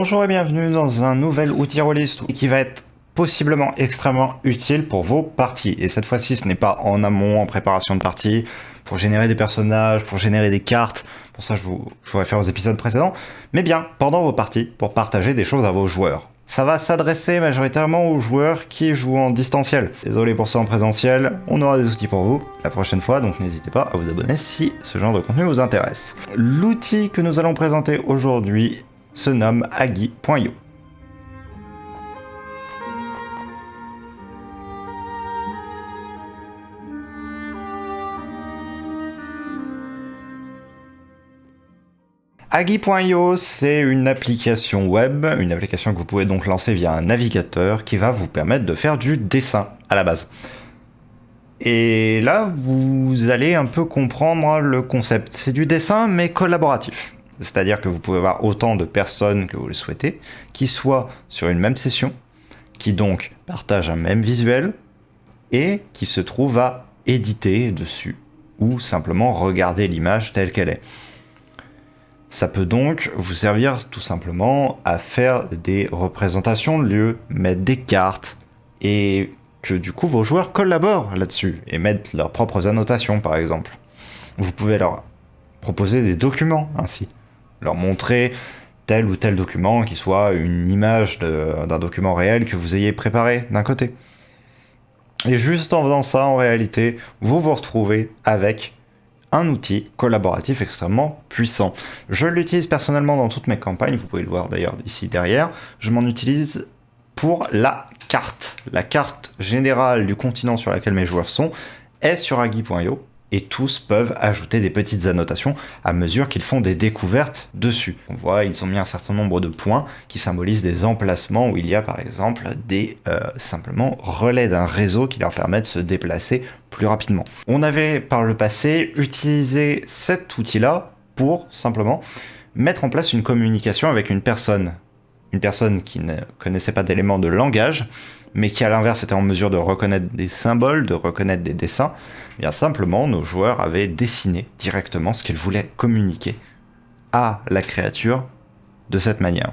Bonjour et bienvenue dans un nouvel outil rôliste qui va être possiblement extrêmement utile pour vos parties. Et cette fois-ci, ce n'est pas en amont, en préparation de partie, pour générer des personnages, pour générer des cartes, pour ça je vous réfère aux épisodes précédents, mais bien pendant vos parties, pour partager des choses à vos joueurs. Ça va s'adresser majoritairement aux joueurs qui jouent en distanciel. Désolé pour ceux en présentiel, on aura des outils pour vous la prochaine fois, donc n'hésitez pas à vous abonner si ce genre de contenu vous intéresse. L'outil que nous allons présenter aujourd'hui se nomme Agi.io. Agi.io, c'est une application web, une application que vous pouvez donc lancer via un navigateur qui va vous permettre de faire du dessin à la base. Et là, vous allez un peu comprendre le concept. C'est du dessin, mais collaboratif. C'est-à-dire que vous pouvez avoir autant de personnes que vous le souhaitez, qui soient sur une même session, qui donc partagent un même visuel, et qui se trouvent à éditer dessus, ou simplement regarder l'image telle qu'elle est. Ça peut donc vous servir tout simplement à faire des représentations de lieux, mettre des cartes, et que du coup vos joueurs collaborent là-dessus, et mettent leurs propres annotations par exemple. Vous pouvez leur proposer des documents ainsi. Leur montrer tel ou tel document qui soit une image d'un document réel que vous ayez préparé d'un côté. Et juste en faisant ça, en réalité, vous vous retrouvez avec un outil collaboratif extrêmement puissant. Je l'utilise personnellement dans toutes mes campagnes, vous pouvez le voir d'ailleurs ici derrière. Je m'en utilise pour la carte. La carte générale du continent sur laquelle mes joueurs sont est sur Agi.io. Et tous peuvent ajouter des petites annotations à mesure qu'ils font des découvertes dessus. On voit, ils ont mis un certain nombre de points qui symbolisent des emplacements où il y a par exemple des simplement relais d'un réseau qui leur permet de se déplacer plus rapidement. On avait par le passé utilisé cet outil-là pour simplement mettre en place une communication avec une personne qui ne connaissait pas d'éléments de langage, mais qui à l'inverse était en mesure de reconnaître des symboles, de reconnaître des dessins. Bien simplement, nos joueurs avaient dessiné directement ce qu'ils voulaient communiquer à la créature de cette manière.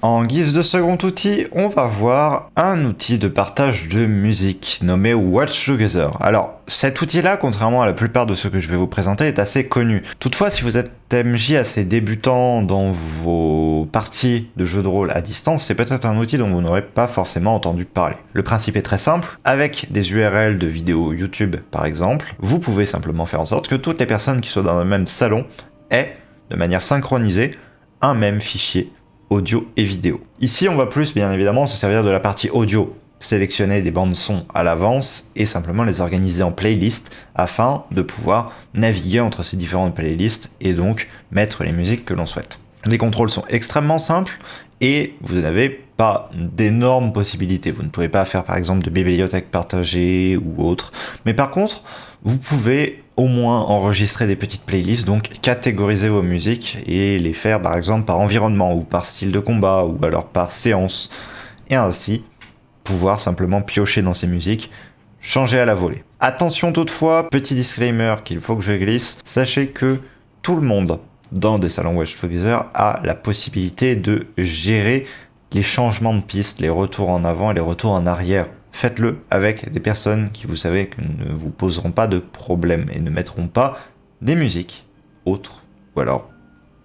En guise de second outil, on va voir un outil de partage de musique nommé Watch Together. Alors, cet outil-là, contrairement à la plupart de ceux que je vais vous présenter, est assez connu. Toutefois, si vous êtes MJ assez débutant dans vos parties de jeux de rôle à distance, c'est peut-être un outil dont vous n'aurez pas forcément entendu parler. Le principe est très simple. Avec des URL de vidéos YouTube, par exemple, vous pouvez simplement faire en sorte que toutes les personnes qui sont dans le même salon aient, de manière synchronisée, un même fichier audio et vidéo. Ici, on va plus, bien évidemment, se servir de la partie audio, sélectionner des bandes son à l'avance et simplement les organiser en playlist afin de pouvoir naviguer entre ces différentes playlists et donc mettre les musiques que l'on souhaite. Les contrôles sont extrêmement simples et vous n'avez pas d'énormes possibilités. Vous ne pouvez pas faire par exemple de bibliothèque partagée ou autre, mais par contre, vous pouvez au moins enregistrer des petites playlists, donc catégoriser vos musiques et les faire par exemple par environnement ou par style de combat ou alors par séance, et ainsi pouvoir simplement piocher dans ces musiques, changer à la volée. Attention toutefois, petit disclaimer qu'il faut que je glisse, sachez que tout le monde dans des salons Watch Together a la possibilité de gérer les changements de piste, les retours en avant et les retours en arrière. Faites-le avec des personnes qui vous savez que ne vous poseront pas de problème et ne mettront pas des musiques autres, ou alors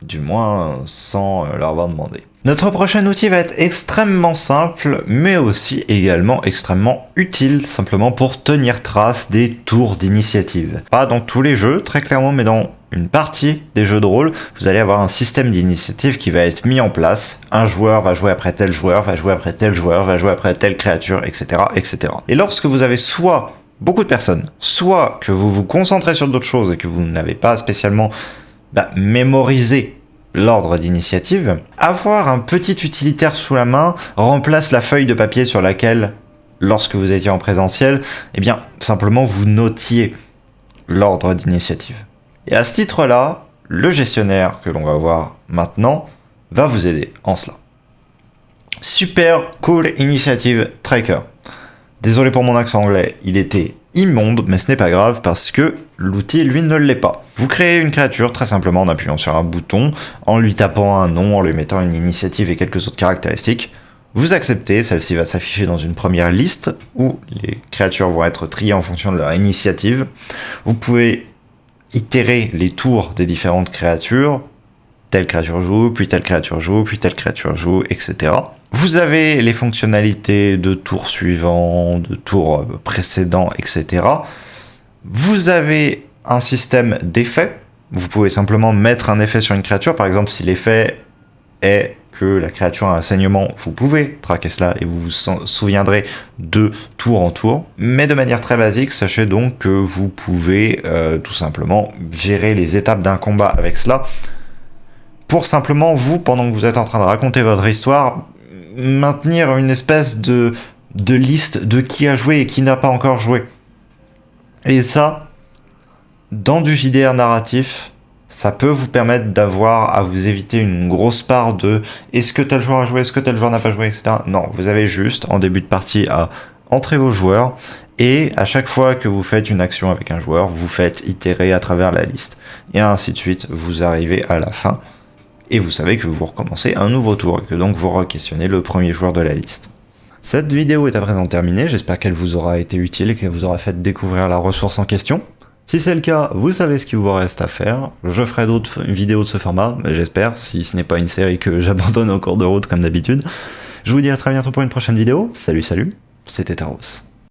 du moins sans leur avoir demandé. Notre prochain outil va être extrêmement simple, mais aussi également extrêmement utile, simplement pour tenir trace des tours d'initiative. Pas dans tous les jeux, très clairement, mais dans une partie des jeux de rôle, vous allez avoir un système d'initiative qui va être mis en place. Un joueur va jouer après tel joueur, va jouer après tel joueur, va jouer après telle créature, etc., etc. Et lorsque vous avez soit beaucoup de personnes, soit que vous vous concentrez sur d'autres choses et que vous n'avez pas spécialement mémorisé l'ordre d'initiative, avoir un petit utilitaire sous la main remplace la feuille de papier sur laquelle, lorsque vous étiez en présentiel, simplement vous notiez l'ordre d'initiative. Et à ce titre-là, le gestionnaire que l'on va voir maintenant va vous aider en cela. Super cool initiative tracker. Désolé pour mon accent anglais, il était immonde, mais ce n'est pas grave parce que l'outil, lui, ne l'est pas. Vous créez une créature très simplement en appuyant sur un bouton, en lui tapant un nom, en lui mettant une initiative et quelques autres caractéristiques. Vous acceptez, celle-ci va s'afficher dans une première liste où les créatures vont être triées en fonction de leur initiative. Vous pouvez itérer les tours des différentes créatures. Telle créature joue, puis telle créature joue, puis telle créature joue, etc. Vous avez les fonctionnalités de tour suivant, de tour précédent, etc. Vous avez un système d'effets. Vous pouvez simplement mettre un effet sur une créature. Par exemple, si l'effet est que la créature a un saignement, vous pouvez traquer cela et vous vous souviendrez de tour en tour. Mais de manière très basique, sachez donc que vous pouvez tout simplement gérer les étapes d'un combat avec cela. Pour simplement, vous, pendant que vous êtes en train de raconter votre histoire, maintenir une espèce de liste de qui a joué et qui n'a pas encore joué. Et ça, dans du JDR narratif, ça peut vous permettre d'avoir à vous éviter une grosse part de est-ce que tel joueur a joué, est-ce que tel joueur n'a pas joué, etc. Non, vous avez juste en début de partie à entrer vos joueurs et à chaque fois que vous faites une action avec un joueur, vous faites itérer à travers la liste. Et ainsi de suite, vous arrivez à la fin. Et vous savez que vous recommencez un nouveau tour et que donc vous re-questionnez le premier joueur de la liste. Cette vidéo est à présent terminée, j'espère qu'elle vous aura été utile et qu'elle vous aura fait découvrir la ressource en question. Si c'est le cas, vous savez ce qu'il vous reste à faire. Je ferai d'autres vidéos de ce format, j'espère, si ce n'est pas une série que j'abandonne au cours de route comme d'habitude. Je vous dis à très bientôt pour une prochaine vidéo. Salut, c'était Taros.